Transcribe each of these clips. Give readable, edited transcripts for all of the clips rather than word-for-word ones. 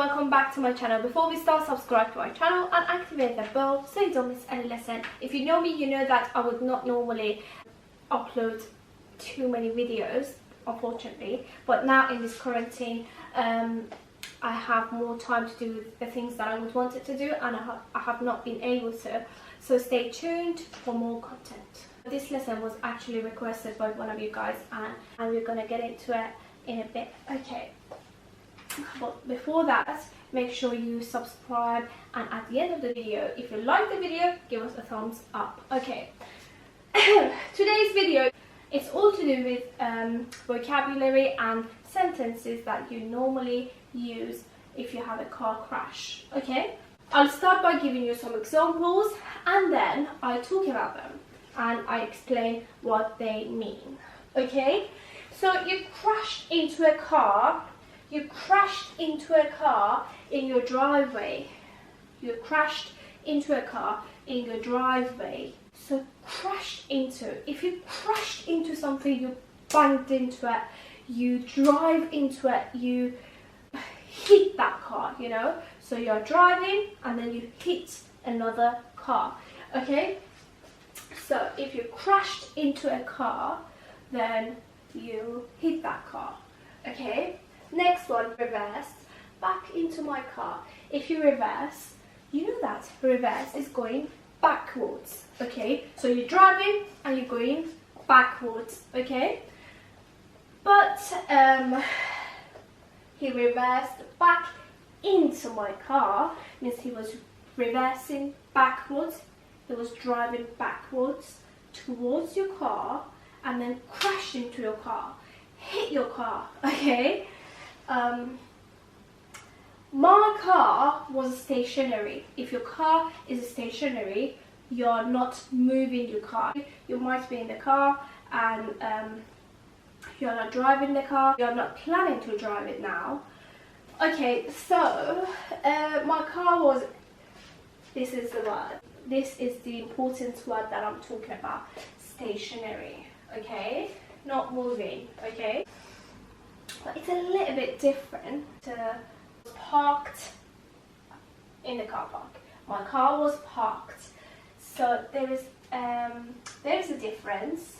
welcome back to my channel. Before we start, subscribe to my channel and activate the bell so you don't miss any lesson. If you know me, you know that I would not normally upload too many videos, unfortunately, but now in this quarantine I have more time to do the things that I would wanted to do, and I have not been able to, so stay tuned for more content. This lesson was actually requested by one of you guys, and we're gonna get into it in a bit. Okay, but before that, make sure you subscribe, and at the end of the video, if you like the video, give us a thumbs up. Okay, today's video, it's all to do with vocabulary and sentences that you normally use if you have a car crash. Okay, I'll start by giving you some examples, and then I talk about them and I explain what they mean. Okay, so you crashed into a car. You crashed into a car in your driveway. You crashed into a car in your driveway. So crashed into, if you crashed into something, you banged into it, you drive into it, you hit that car, you know. So you're driving and then you hit another car. Okay, so if you crashed into a car, then you hit that car. Okay, next one, reverse. Back into my car. If you reverse, you know that reverse is going backwards. Okay, so you're driving and you're going backwards. Okay, but he reversed back into my car, means he was reversing backwards. He was driving backwards towards your car and then crashed into your car, hit your car. Okay, my car was stationary. If your car is stationary, you're not moving your car. You might be in the car and you're not driving the car. You're not planning to drive it now. Okay, so my car was, this is the word. This is the important word that I'm talking about. Stationary. Okay, not moving. Okay, but it's a little bit different to parked in the car park. My car was parked, so there is a difference.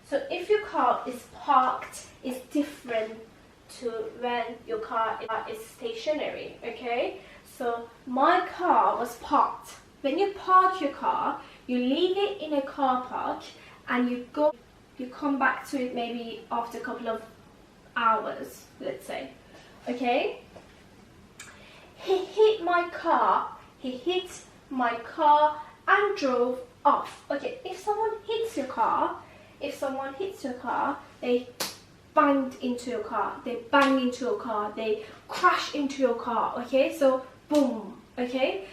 So if your car is parked, it's different to when your car is stationary. Okay, so my car was parked. When you park your car, you leave it in a car park and you come back to it maybe after a couple of hours, let's say. Okay, he hit my car. He hit my car and drove off. Okay, if someone hits your car, they banged into your car. They bang into your car. They crash into your car. Okay, so boom. Okay,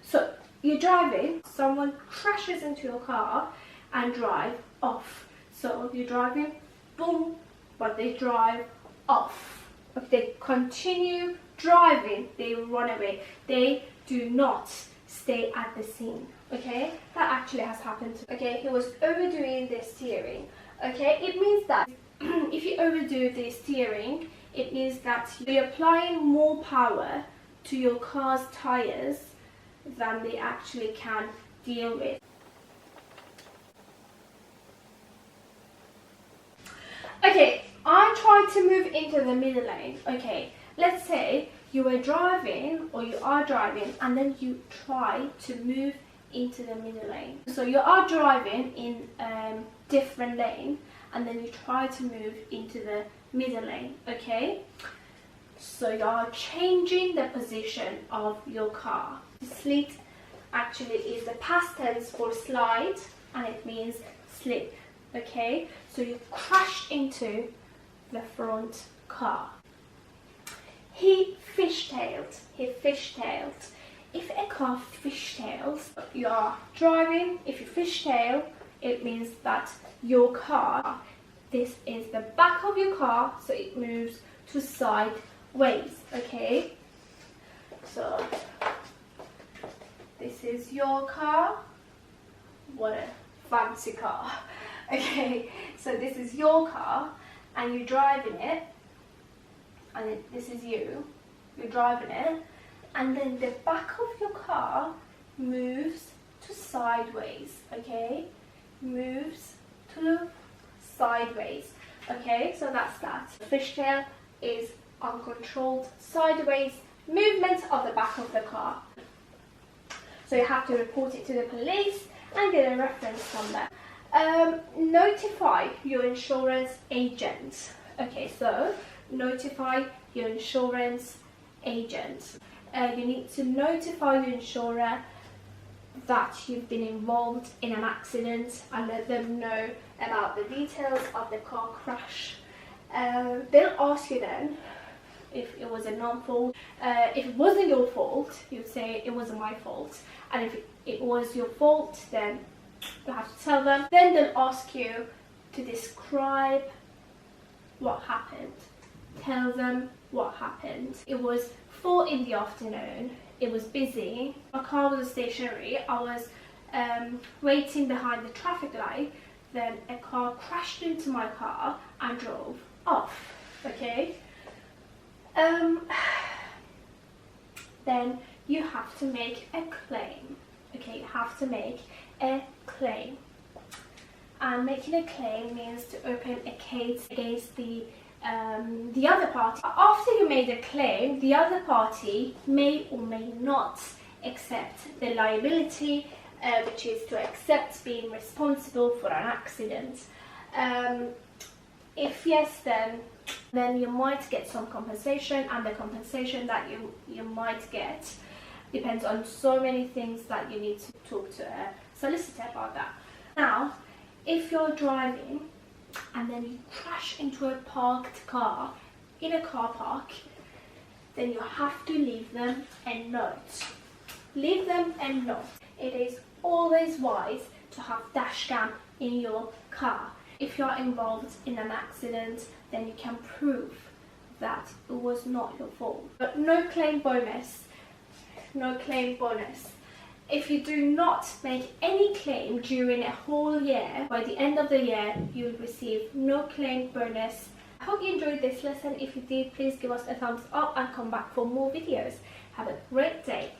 so you're driving, someone crashes into your car and drive off. So you're driving, boom, but they drive off. If they continue driving, they run away. They do not stay at the scene. Okay, that actually has happened to me. Okay, he was overdoing the steering. Okay, it means that if you overdo the steering, it means that you're applying more power to your car's tires than they actually can deal with. Okay, I tried to move into the middle lane. Okay, let's say you were driving or you are driving and then you try to move into the middle lane. So you are driving in different lane and then you try to move into the middle lane. Okay, so you are changing the position of your car. Slid actually is the past tense for slide, and it means slip. Okay, so you crashed into the front car. He fishtailed. He fishtailed. If a car fishtails, you are driving. If you fishtail, it means that your car, this is the back of your car, so it moves to sideways. Okay, so this is your car. What a fancy car. Okay, so this is your car and you're driving it, and this is you. you're driving it, and then the back of your car moves to sideways, okay? Moves to sideways, okay? So that's that. Fishtail is uncontrolled sideways movement of the back of the car. So you have to report it to the police and get a reference number. Notify your insurance agent. Okay, so notify your insurance agent. You need to notify your insurer that you've been involved in an accident and let them know about the details of the car crash. They'll ask you then if it was a non-fault. If it wasn't your fault, you'd say it wasn't my fault, and if it was your fault, then you have to tell them. Then they'll ask you to describe what happened. Tell them what happened. It was 4 in the afternoon. It was busy. My car was stationary. I was waiting behind the traffic light. Then a car crashed into my car and drove off. Okay. Then you have to make a claim. Okay, you have to make a claim. And making a claim means to open a case against the other party. After you made a claim, the other party may or may not accept the liability, which is to accept being responsible for an accident. If yes, then you might get some compensation, and the compensation that you might get depends on so many things that you need to talk to a solicitor about that. Now, if you're driving and then you crash into a parked car in a car park, then you have to leave them a note. Leave them a note. It is always wise to have dash cam in your car. If you're involved in an accident, then you can prove that it was not your fault. But no claim bonus. No claim bonus. If you do not make any claim during a whole year, by the end of the year, you will receive no claim bonus. I hope you enjoyed this lesson. If you did, please give us a thumbs up and come back for more videos. Have a great day.